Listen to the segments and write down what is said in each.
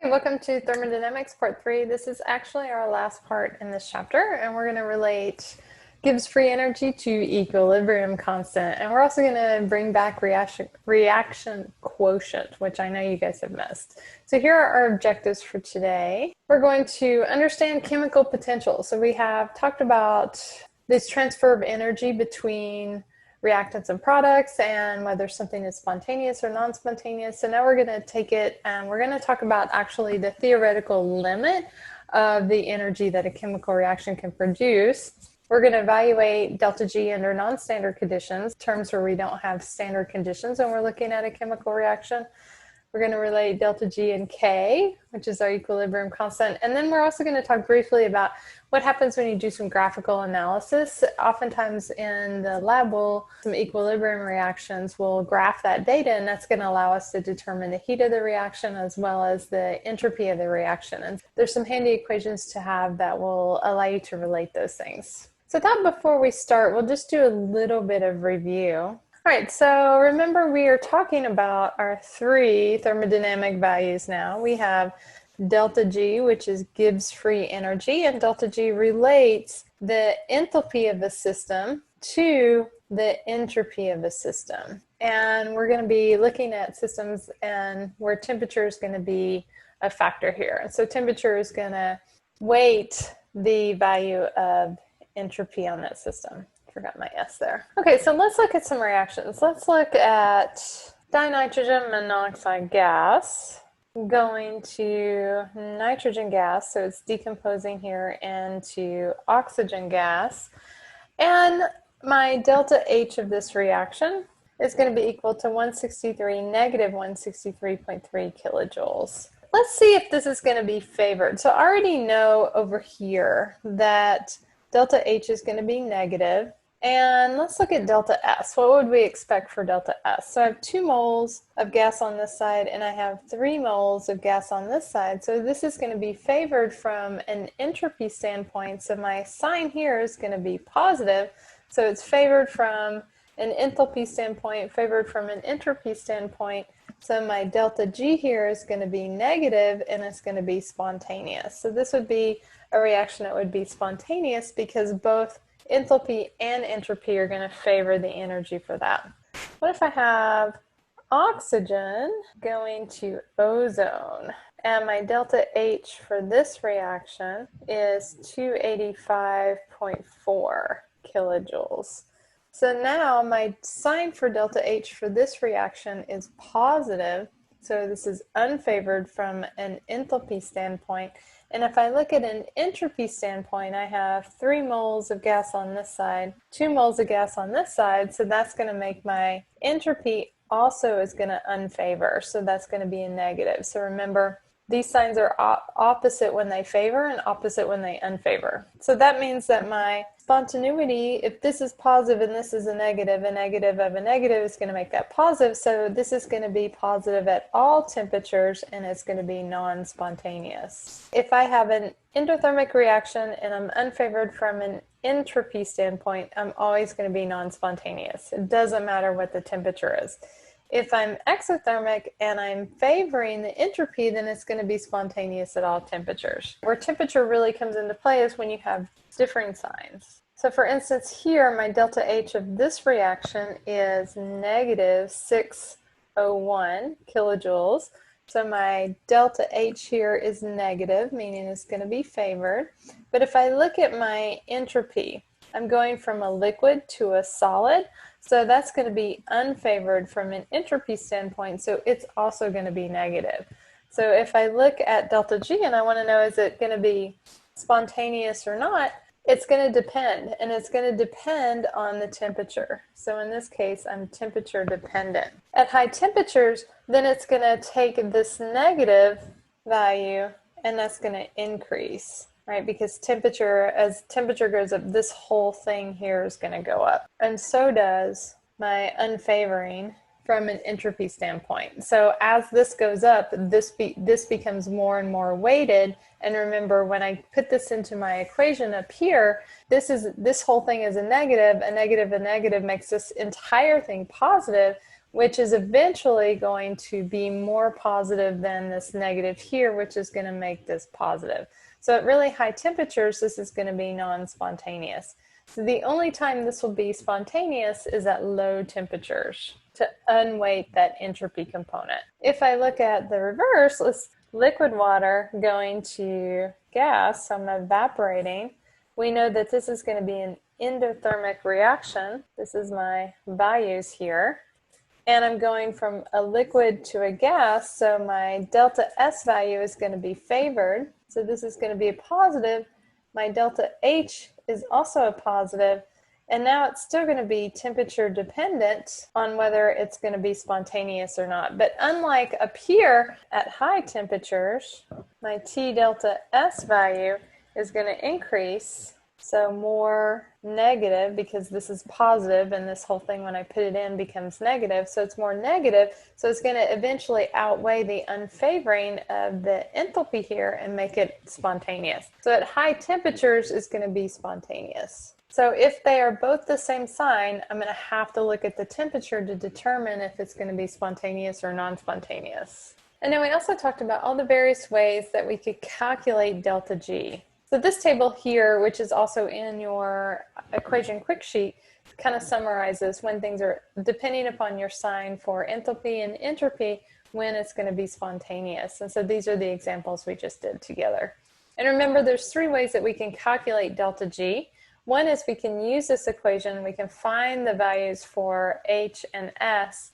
Welcome to Thermodynamics Part 3. This is actually our last part in this chapter, and we're going to relate Gibbs free energy to equilibrium constant. And we're also going to bring back reaction quotient, which I know you guys have missed. So here are our objectives for today. We're going to understand chemical potential. So we have talked about this transfer of energy between reactants and products and whether something is spontaneous or non-spontaneous. So now we're going to take it and we're going to talk about actually the theoretical limit of the energy that a chemical reaction can produce. We're going to evaluate delta G under non-standard conditions, terms where we don't have standard conditions and we're looking at a chemical reaction. We're going to relate delta G and K, which is our equilibrium constant. And then we're also going to talk briefly about what happens when you do some graphical analysis. Oftentimes in the lab, some equilibrium reactions will graph that data, and that's going to allow us to determine the heat of the reaction as well as the entropy of the reaction. And there's some handy equations to have that will allow you to relate those things. So that before we start, we'll just do a little bit of review. All right, so remember we are talking about our three thermodynamic values now. We have delta G, which is Gibbs free energy, and delta G relates the enthalpy of the system to the entropy of the system. And we're going to be looking at systems and where temperature is going to be a factor here. So temperature is going to weight the value of entropy on that system. Forgot my S there. Okay, so let's look at some reactions. Let's look at dinitrogen monoxide gas going to nitrogen gas, so it's decomposing here into oxygen gas. And my delta H of this reaction is going to be equal to 163, negative 163.3 kilojoules. Let's see if this is going to be favored. So I already know over here that delta H is going to be negative. And let's look at delta S. What would we expect for delta S? So I have 2 moles of gas on this side and I have 3 moles of gas on this side. So this is going to be favored from an entropy standpoint. So my sign here is going to be positive. So it's favored from an enthalpy standpoint, favored from an entropy standpoint. So my delta G here is going to be negative and it's going to be spontaneous. So this would be a reaction that would be spontaneous because both enthalpy and entropy are going to favor the energy for that. What if I have oxygen going to ozone? And my delta H for this reaction is 285.4 kilojoules. So now my sign for delta H for this reaction is positive. So this is unfavored from an enthalpy standpoint. And if I look at an entropy standpoint, I have 3 moles of gas on this side, 2 moles of gas on this side. So that's going to make my entropy also is going to unfavor. So that's going to be a negative. So remember, these signs are opposite when they favor and opposite when they unfavor. So that means that my spontaneity, if this is positive and this is a negative of a negative is going to make that positive. So this is going to be positive at all temperatures and it's going to be non-spontaneous. If I have an endothermic reaction and I'm unfavored from an entropy standpoint, I'm always going to be non-spontaneous. It doesn't matter what the temperature is. If I'm exothermic and I'm favoring the entropy, then it's going to be spontaneous at all temperatures. Where temperature really comes into play is when you have differing signs. So for instance, here my delta H of this reaction is negative 601 kilojoules. So my delta H here is negative, meaning it's going to be favored. But if I look at my entropy, I'm going from a liquid to a solid. So that's going to be unfavored from an entropy standpoint, so it's also going to be negative. So if I look at delta G and I want to know is it going to be spontaneous or not, it's going to depend, and it's going to depend on the temperature. So in this case, I'm temperature dependent. At high temperatures, then it's going to take this negative value and that's going to increase. Right, because as temperature goes up, this whole thing here is going to go up. And so does my unfavoring from an entropy standpoint. So as this goes up, this becomes more and more weighted. And remember, when I put this into my equation up here, this whole thing is a negative. A negative makes this entire thing positive, which is eventually going to be more positive than this negative here, which is going to make this positive. So at really high temperatures, this is going to be non-spontaneous. So the only time this will be spontaneous is at low temperatures to unweight that entropy component. If I look at the reverse, let's liquid water going to gas, so I'm evaporating. We know that this is going to be an endothermic reaction. This is my values here. And I'm going from a liquid to a gas, so my delta S value is going to be favored. So this is going to be a positive. My delta H is also a positive. And now it's still going to be temperature dependent on whether it's going to be spontaneous or not. But unlike up here at high temperatures, my T delta S value is going to increase. So more negative, because this is positive and this whole thing when I put it in becomes negative. So it's more negative. So it's going to eventually outweigh the unfavoring of the enthalpy here and make it spontaneous. So at high temperatures it's going to be spontaneous. So if they are both the same sign, I'm going to have to look at the temperature to determine if it's going to be spontaneous or non-spontaneous. And then we also talked about all the various ways that we could calculate delta G. So this table here, which is also in your equation quick sheet, kind of summarizes when things are, depending upon your sign for enthalpy and entropy, when it's going to be spontaneous. And so these are the examples we just did together. And remember, there's three ways that we can calculate delta G. One is we can use this equation, we can find the values for H and S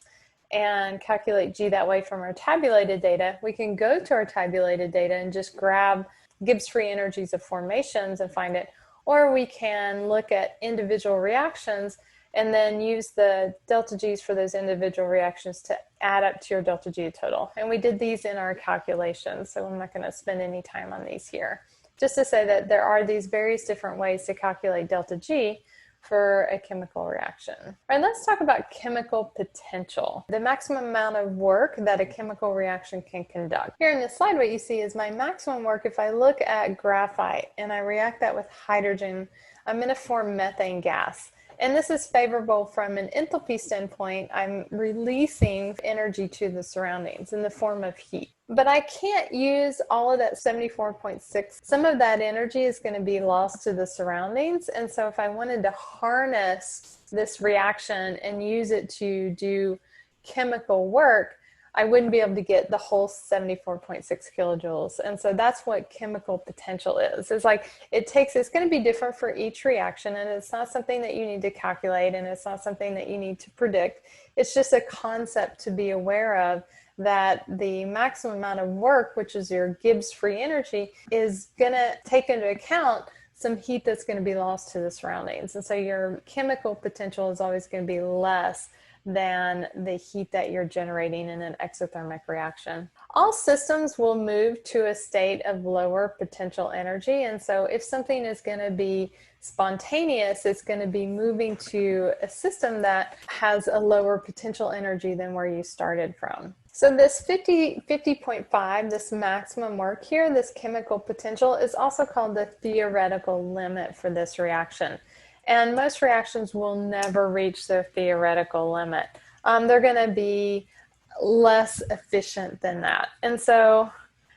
and calculate G that way from our tabulated data. We can go to our tabulated data and just grab Gibbs free energies of formations and find it, or we can look at individual reactions and then use the delta G's for those individual reactions to add up to your delta G total. And we did these in our calculations, so I'm not going to spend any time on these here. Just to say that there are these various different ways to calculate delta G for a chemical reaction. All right, let's talk about chemical potential, the maximum amount of work that a chemical reaction can conduct. Here in this slide, what you see is my maximum work. If I look at graphite and I react that with hydrogen, I'm going to form methane gas. And this is favorable from an enthalpy standpoint. I'm releasing energy to the surroundings in the form of heat. But I can't use all of that 74.6. Some of that energy is going to be lost to the surroundings. And so if I wanted to harness this reaction and use it to do chemical work, I wouldn't be able to get the whole 74.6 kilojoules. And so that's what chemical potential is. It's like it's going to be different for each reaction, and it's not something that you need to calculate, and it's not something that you need to predict. It's just a concept to be aware of, that the maximum amount of work, which is your Gibbs free energy, is going to take into account some heat that's going to be lost to the surroundings. And so your chemical potential is always going to be less than the heat that you're generating in an exothermic reaction. All systems will move to a state of lower potential energy, and so if something is going to be spontaneous, it's going to be moving to a system that has a lower potential energy than where you started from. So this 50.5, this maximum work here, this chemical potential, is also called the theoretical limit for this reaction. And most reactions will never reach their theoretical limit. They're going to be less efficient than that. And so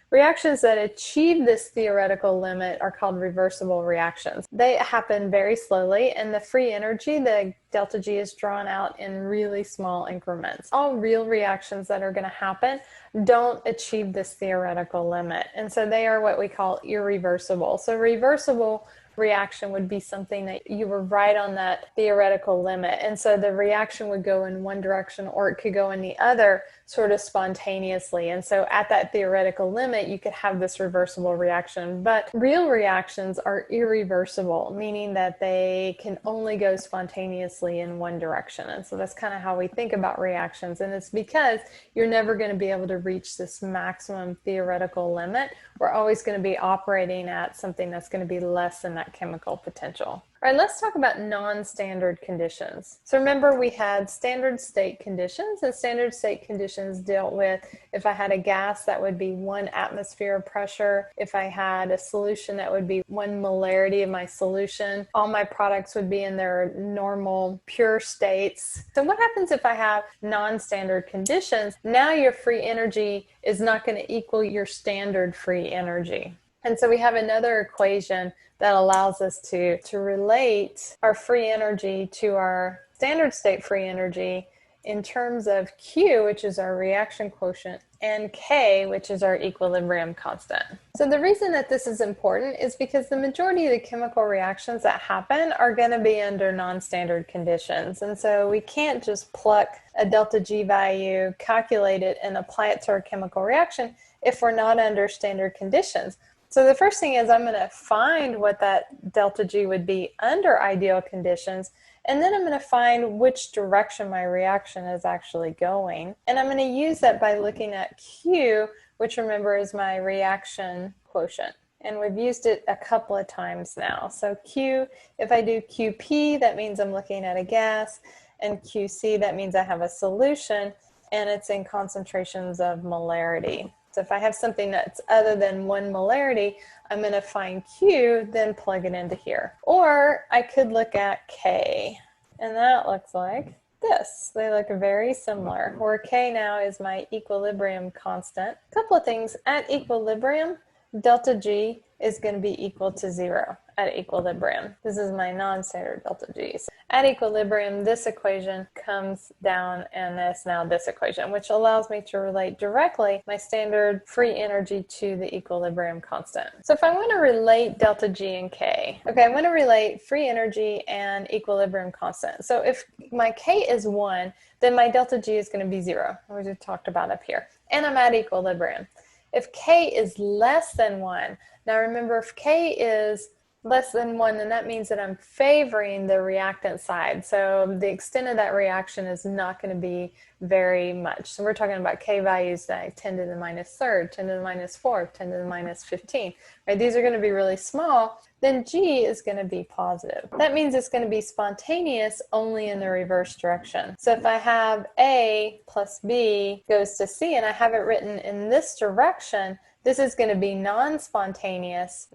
reactions that achieve this theoretical limit are called reversible reactions. They happen very slowly, and the free energy, the delta G, is drawn out in really small increments. All real reactions that are going to happen don't achieve this theoretical limit, and so they are what we call irreversible. So reversible reaction would be something that you were right on that theoretical limit, and so the reaction would go in one direction or it could go in the other sort of spontaneously. And so at that theoretical limit you could have this reversible reaction. But real reactions are irreversible, meaning that they can only go spontaneously in one direction. And so that's kind of how we think about reactions, and it's because you're never going to be able to reach this maximum theoretical limit. We're always going to be operating at something that's going to be less than that that chemical potential. All right, let's talk about non-standard conditions. So remember, we had standard state conditions, and standard state conditions dealt with if I had a gas, that would be 1 atmosphere of pressure. If I had a solution, that would be 1 molarity of my solution. All my products would be in their normal pure states. So what happens if I have non-standard conditions? Now your free energy is not going to equal your standard free energy. And so we have another equation that allows us to relate our free energy to our standard state free energy in terms of Q, which is our reaction quotient, and K, which is our equilibrium constant. So the reason that this is important is because the majority of the chemical reactions that happen are going to be under non-standard conditions. And so we can't just pluck a delta G value, calculate it, and apply it to our chemical reaction if we're not under standard conditions. So the first thing is I'm going to find what that delta G would be under ideal conditions, and then I'm going to find which direction my reaction is actually going. And I'm going to use that by looking at Q, which remember is my reaction quotient. And we've used it a couple of times now. So Q, if I do QP, that means I'm looking at a gas, and QC, that means I have a solution, and it's in concentrations of molarity. So if I have something that's other than 1 molarity, I'm going to find Q, then plug it into here. Or I could look at K, and that looks like this. They look very similar, where K now is my equilibrium constant. A couple of things. At equilibrium, delta G is going to be equal to 0 at equilibrium. This is my non-standard delta G. So at equilibrium, this equation comes down, and it's now this equation, which allows me to relate directly my standard free energy to the equilibrium constant. So if I want to relate delta G and K, okay, I want to relate free energy and equilibrium constant. So if my K is 1, then my delta G is going to be 0, we just talked about up here, and I'm at equilibrium. If K is less than 1, now remember, if K is less than 1, then that means that I'm favoring the reactant side. So the extent of that reaction is not going to be very much. So we're talking about K values like 10 to the minus third, 10 to the minus fourth, 10 to the minus 15. Right? These are going to be really small. Then G is going to be positive. That means it's going to be spontaneous only in the reverse direction. So if I have A plus B goes to C, and I have it written in this direction, this is going to be non-spontaneous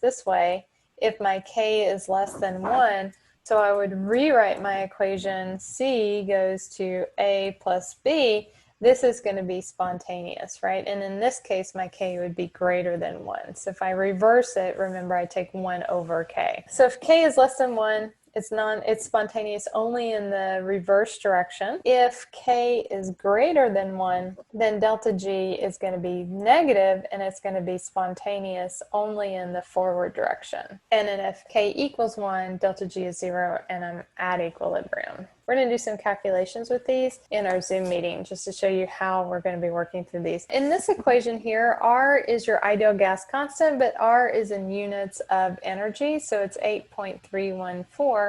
this way if my K is less than 1. So I would rewrite my equation, C goes to A plus B. This is going to be spontaneous, right? And in this case, my K would be greater than 1. So if I reverse it, remember I take 1 over K. So if K is less than 1, it's spontaneous only in the reverse direction. If K is greater than 1, then delta G is going to be negative, and it's going to be spontaneous only in the forward direction. And then if K equals 1, delta G is 0, and I'm at equilibrium. We're going to do some calculations with these in our Zoom meeting just to show you how we're going to be working through these. In this equation here, R is your ideal gas constant, but R is in units of energy, so it's 8.314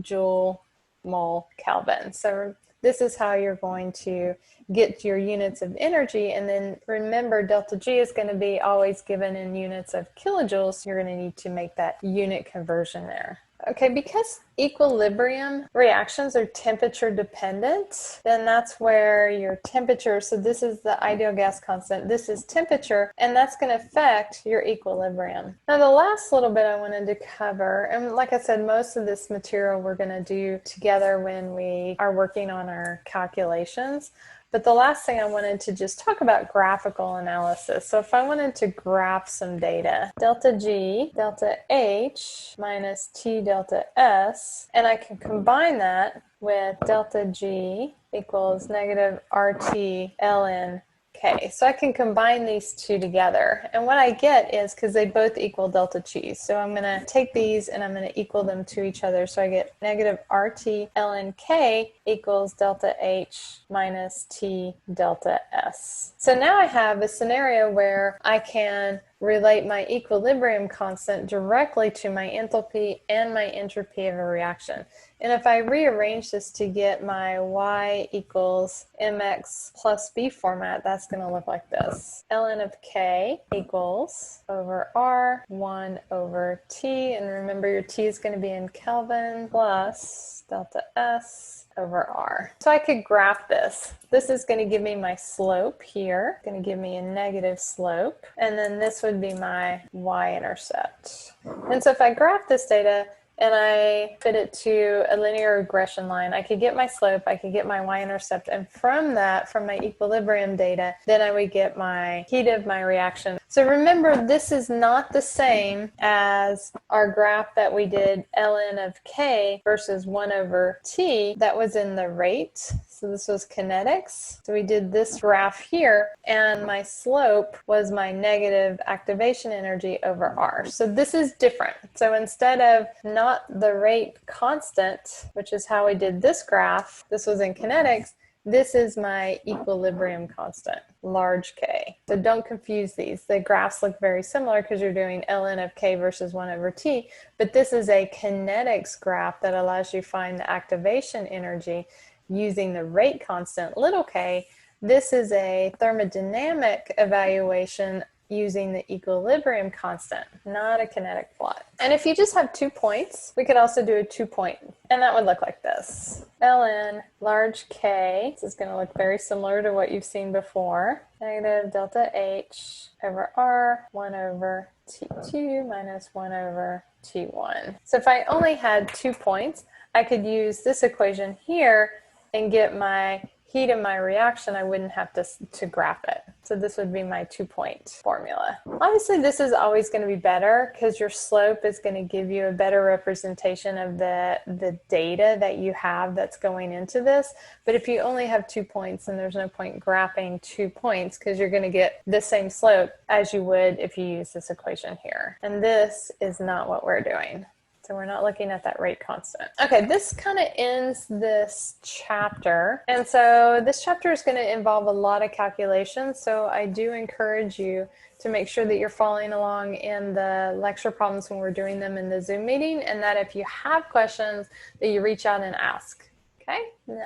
joule mole Kelvin. So this is how you're going to get your units of energy, and then remember delta G is going to be always given in units of kilojoules, so you're going to need to make that unit conversion there. Okay, because equilibrium reactions are temperature dependent, then that's where your temperature, so this is the ideal gas constant, this is temperature, and that's going to affect your equilibrium. Now the last little bit I wanted to cover, and like I said, most of this material we're going to do together when we are working on our calculations. But the last thing I wanted to just talk about graphical analysis. So if I wanted to graph some data, delta G, delta H minus T delta S, and I can combine that with delta G equals negative RT ln K. So I can combine these two together. And what I get is, because they both equal delta G, so I'm going to take these and I'm going to equal them to each other. So I get negative RT ln K equals delta H minus T delta S. So now I have a scenario where I can relate my equilibrium constant directly to my enthalpy and my entropy of a reaction. And if I rearrange this to get my y equals mx plus b format, that's going to look like this. ln of k equals over r 1 over t, and remember your t is going to be in Kelvin, plus delta s over r. So I could graph this. This is going to give me my slope here, going to give me a negative slope, and then this would be my y-intercept. And so if I graph this data and I fit it to a linear regression line, I could get my slope, I could get my y-intercept, and from that, from my equilibrium data, then I would get my heat of my reaction. So remember, this is not the same as our graph that we did ln of k versus 1 over t. That was in the rate. So this was kinetics. So we did this graph here, and my slope was my negative activation energy over r. So this is different. So instead of not the rate constant, which is how we did this graph, this was in kinetics, this is my equilibrium constant, large K. So don't confuse these. The graphs look very similar because you're doing ln of k versus 1 over t, but this is a kinetics graph that allows you to find the activation energy using the rate constant, little k. This is a thermodynamic evaluation using the equilibrium constant, not a kinetic plot. And if you just have 2 points, we could also do a 2-point, and that would look like this. ln large K, this is going to look very similar to what you've seen before, negative delta H over R, 1 over T2 minus 1 over T1. So if I only had 2 points, I could use this equation here and get my heat of my reaction. I wouldn't have to graph it. So this would be my 2-point formula. Obviously, this is always going to be better because your slope is going to give you a better representation of the data that you have that's going into this. But if you only have 2 points, then there's no point graphing 2 points because you're going to get the same slope as you would if you use this equation here. And this is not what we're doing. So we're not looking at that rate constant. Okay, this kind of ends this chapter. And so this chapter is going to involve a lot of calculations. So I do encourage you to make sure that you're following along in the lecture problems when we're doing them in the Zoom meeting, and that if you have questions, that you reach out and ask. Okay?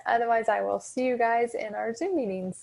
Otherwise, I will see you guys in our Zoom meetings.